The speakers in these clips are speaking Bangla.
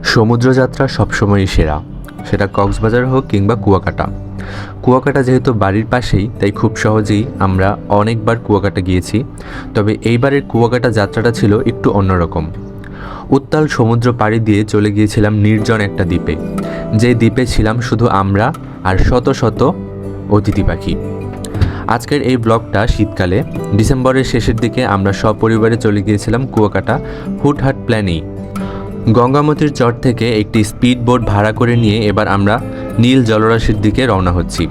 সমুদ্রযাত্রা সবসময়ই সেরা, সেটা কক্সবাজার হোক কিংবা কুয়াকাটা। কুয়াকাটা যেহেতু বাড়ির পাশেই, তাই খুব সহজেই আমরা অনেকবার কুয়াকাটা গিয়েছি। তবে এইবারের কুয়াকাটা যাত্রাটা ছিল একটু অন্যরকম। উত্তাল সমুদ্র পাড়ি দিয়ে চলে গিয়েছিলাম নির্জন একটা দ্বীপে, যে দ্বীপে ছিলাম শুধু আমরা আর শত শত অতিথি পাখি। আজকের এই ব্লগটা শীতকালে ডিসেম্বরের শেষের দিকে আমরা সপরিবারে চলে গিয়েছিলাম কুয়াকাটা হুটহাট প্ল্যানেই। গঙ্গামতির চর থেকে একটি স্পিড বোট ভাড়া করে নিয়ে এবার আমরা নীল জলরাশির দিকে রওনা হচ্ছি।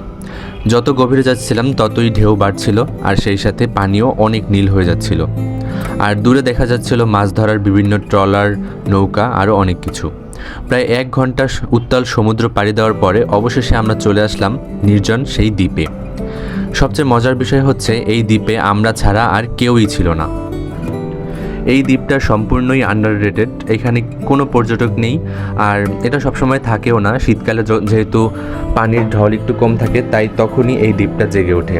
যত গভীরে যাচ্ছিলাম ততই ঢেউ বাড়ছিল, আর সেই সাথে পানিও অনেক নীল হয়ে যাচ্ছিল। আর দূরে দেখা যাচ্ছিল মাছ ধরার বিভিন্ন ট্রলার, নৌকা, আরও অনেক কিছু। প্রায় 1 ঘন্টা উত্তাল সমুদ্র পাড়ি দেওয়ার পরে অবশেষে আমরা চলে আসলাম নির্জন সেই দ্বীপে। সবচেয়ে মজার বিষয় হচ্ছে এই দ্বীপে আমরা ছাড়া আর কেউই ছিল না। এই দ্বীপটা সম্পূর্ণই আন্ডাররেটেড, এখানে কোনো পর্যটক নেই, আর এটা সবসময় থাকেও না। শীতকালে যেহেতু পানির ঢল একটু কম থাকে, তাই তখনই এই দ্বীপটা জেগে ওঠে।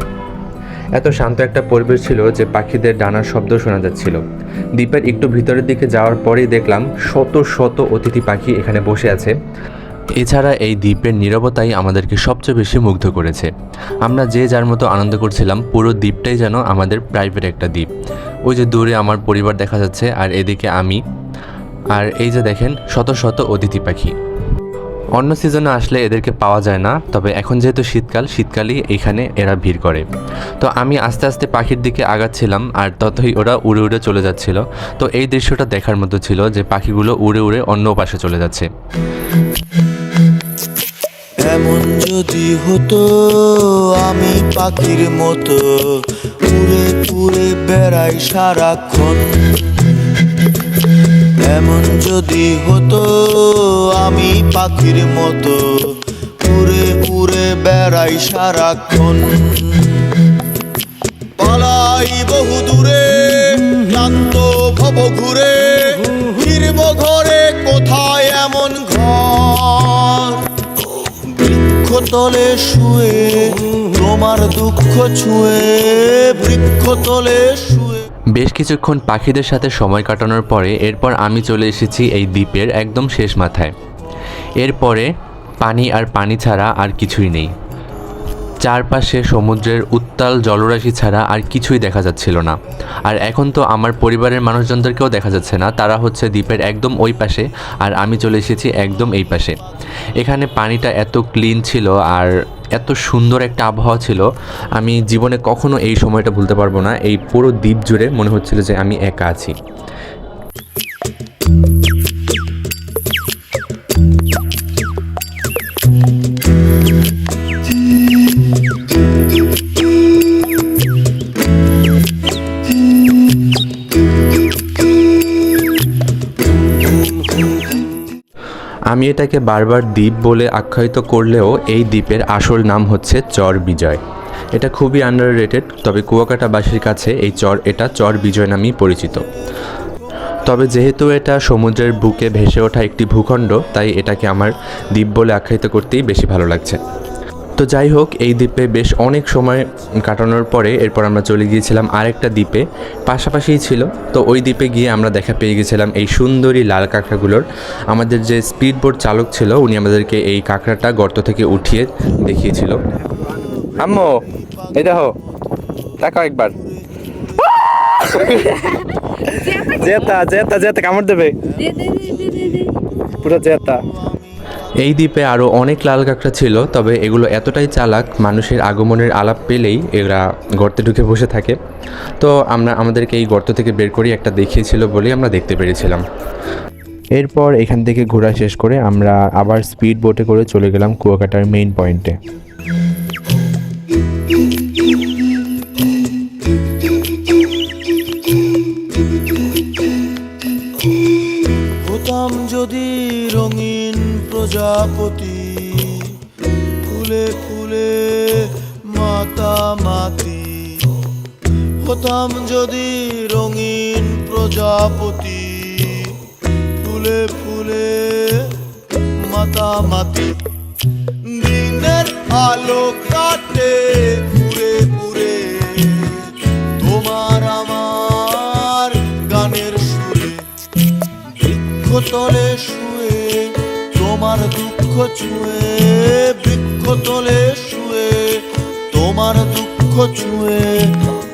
এত শান্ত একটা পরিবেশ ছিল যে পাখিদের ডানার শব্দ শোনা যাচ্ছিল। দ্বীপের একটু ভিতরের দিকে যাওয়ার পরেই দেখলাম শত শত অতিথি পাখি এখানে বসে আছে। এছাড়া এই দ্বীপের নীরবতাই আমাদেরকে সবচেয়ে বেশি মুগ্ধ করেছে। আমরা যে যার মতো আনন্দ করছিলাম, পুরো দ্বীপটাই যেন আমাদের প্রাইভেট একটা দ্বীপ। ওই যে দূরে আমার পরিবার দেখা যাচ্ছে, আর এদিকে আমি, আর এই যে দেখেন শত শত অতিথি পাখি। অন্য সিজনে আসলে এদেরকে পাওয়া যায় না, তবে এখন যেহেতু শীতকালই এখানে এরা ভিড় করে। তো আমি আস্তে আস্তে পাখির দিকে আগাচ্ছিলাম, আর ততই ওরা উড়ে উড়ে চলে যাচ্ছিল। তো এই দৃশ্যটা দেখার মতো ছিল যে পাখিগুলো উড়ে উড়ে অন্য পাশে চলে যাচ্ছে। এমন যদি হতো আমি পাখির মতো উড়ে উড়ে বেড়াই সারাক্ষণ। এমন যদি হতো আমি পাখির মতো উড়ে উড়ে বেড়াই সারাক্ষণ। পালাই বহু দূরে ক্লান্ত ভব ঘুরে, ফিরব ঘরে কোথায় এমন ঘর। বৃক্ষতলে শুয়ে তোমার দুঃখ ছুঁয়ে, বৃক্ষতলে শুয়ে। বেশ কিছুক্ষণ পাখিদের সাথে সময় কাটানোর পরে এরপর আমি চলে এসেছি এই দ্বীপের একদম শেষ মাথায়। এরপরে পানি আর পানি ছাড়া আর কিছুই নেই। চারপাশে সমুদ্রের উত্তাল জলরাশি ছাড়া আর কিছুই দেখা যাচ্ছিল না। আর এখন তো আমার পরিবারের মানুষজনদেরকেও দেখা যাচ্ছে না, তারা হচ্ছে দ্বীপের একদম ওই পাশে, আর আমি চলে এসেছি একদম এই পাশে। এখানে পানিটা এত ক্লিন ছিল আর এত সুন্দর একটা আবহাওয়া ছিল, আমি জীবনে কখনো এই সময়টা ভুলতে পারবো না। এই পুরো দ্বীপ জুড়ে মনে হচ্ছিল যে আমি একা আছি। আমি এটাকে বারবার দ্বীপ বলে আখ্যায়িত করলেও এই দ্বীপের আসল নাম হচ্ছে চর বিজয়। এটা খুবই আন্ডাররেটেড, তবে কুয়াকাটাবাসীর কাছে এটা চর বিজয় নামেই পরিচিত। তবে যেহেতু এটা সমুদ্রের বুকে ভেসে ওঠা একটি ভূখণ্ড, তাই এটাকে আমার দ্বীপ বলে আখ্যায়িত করতেই বেশি ভালো লাগছে। তো যাই হোক, এই দ্বীপে বেশ অনেক সময় কাটানোর পরে এরপর আমরা চলে গিয়েছিলাম আরেকটা দ্বীপে, পাশাপাশিই ছিল। তো ওই দ্বীপে গিয়ে আমরা দেখা পেয়ে গেছিলাম এই সুন্দরী লাল কাঁকড়াগুলোর। আমাদের যে স্পিড বোট চালক ছিল, উনি আমাদেরকে এই কাঁকড়াটা গর্ত থেকে উঠিয়ে দেখিয়েছিল। আম্মু এই দেখো, তাকাও একবার। জেতা জেতা জেতা কামড় দেবে পুরো জেতা। এই দ্বীপে আরও অনেক লাল কাঁকড়া ছিল, তবে এগুলো এতটাই চালাক, মানুষের আগমনের আলাপ পেলেই এরা গর্তে ঢুকে বসে থাকে। তো আমাদেরকে এই গর্ত থেকে বের করে একটা দেখিয়েছিল বলেই আমরা দেখতে পেরেছিলাম। এরপর এখান থেকে ঘোরা শেষ করে আমরা আবার স্পিড বোটে করে চলে গেলাম কুয়াকাটার মেইন পয়েন্টে। হতাম যদি রঙিন প্রজাপতি, ফুলে ফুলে মাতামাতি। হতাম যদি রঙিন প্রজাপতি, ফুলে ফুলে মাতামাতি। দিনের আলো কাটে পুরে পুরে তোমার আমার গানের সুরে। বৃক্ষতলে শুয়ে তোমার দুঃখ ছুঁয়ে বৃক্ষ তলে শুয়ে, তোমার দুঃখ ছুঁয়ে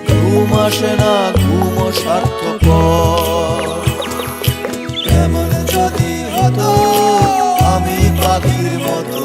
ঘুম আসে না, ঘুম সার্থকর। এমন যদি হতো আমি পাখির মতো,